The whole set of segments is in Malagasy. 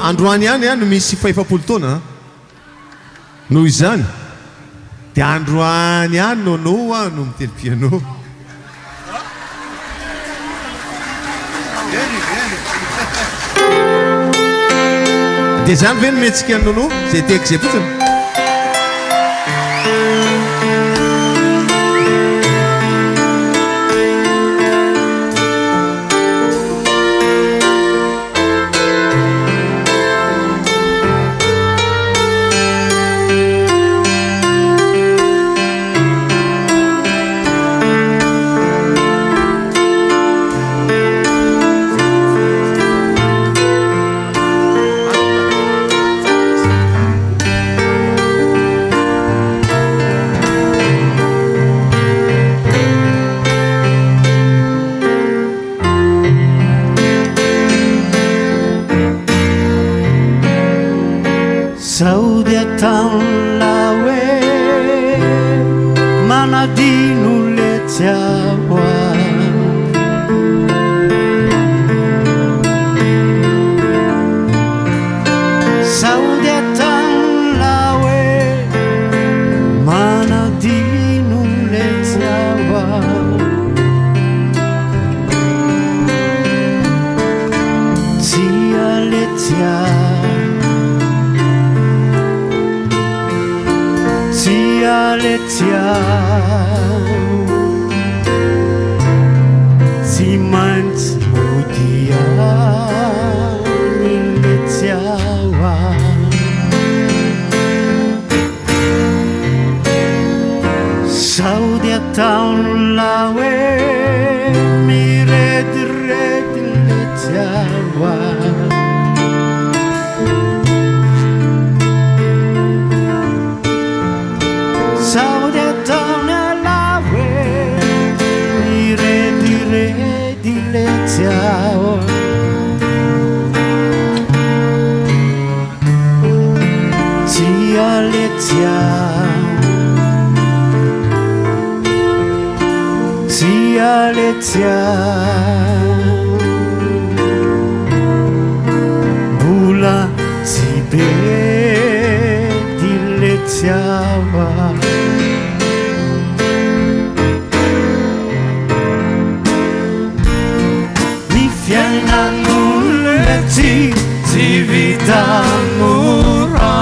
Androany ihany no misy 500 taona noho izany dia androany ihany nonoa no mitely piano dia zany ve no metsika ny nono zay teko zay fotsiny Saudi ataonlawe manadino le tiawa Saudi ataonlawe manadino le tiawa Tia le tiawa Letia si mans mudia letiawa Saudi ataonlawe mi red letiawa Saudi ataonlawe mi red letiawa Tia letia Bula tibe di letiawa Mi fianano leti di vita mura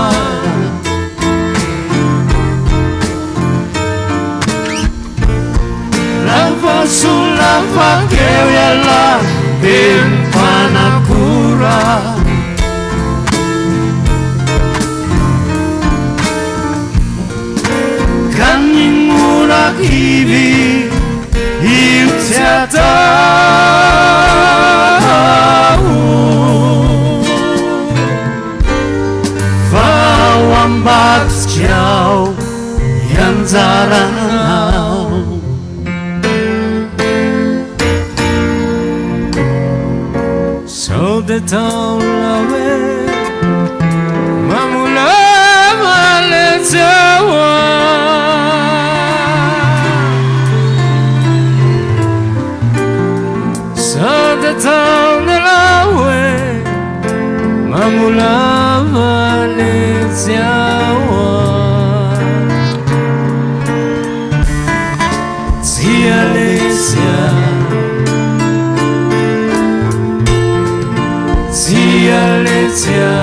Lava sulla faghela impanakura Kanimura kivi imtiatau Fawambat ciao yanzaranau Saudi ataonlawe mamulama letiawa Saudi ataonlawe mamulama letiawa Tia letia Tia letia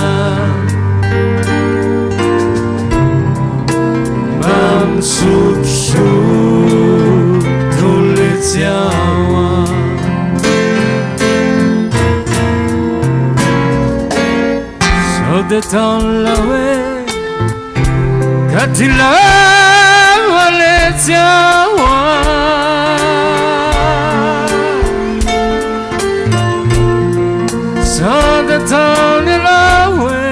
Mam subshu tu letiawa Saudi ataonlawe katilama letiawa Saudi ataonlawe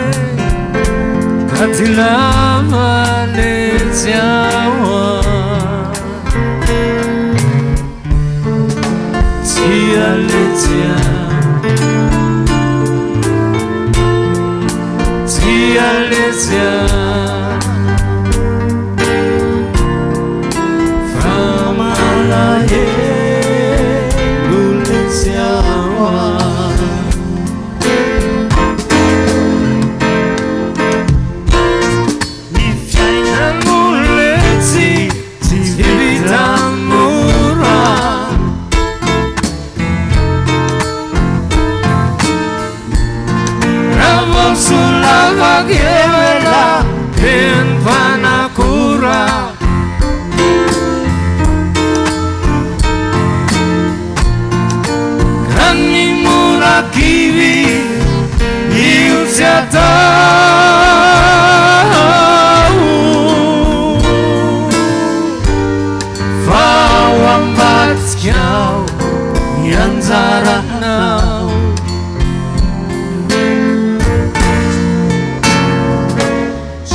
katilama letiawa Tia letia Tia letia Famalaye luletiawa Yanzaranao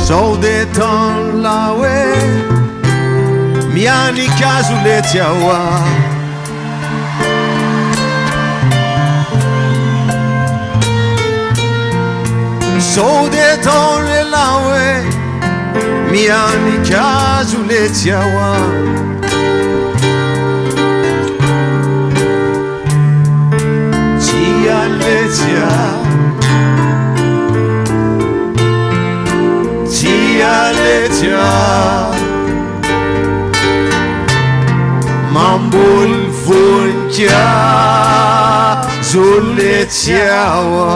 Saudeton lawe Miani kazuleteawa Saudeton lawe Miani kazuleteawa Tialetea Mambul funja zuletiawa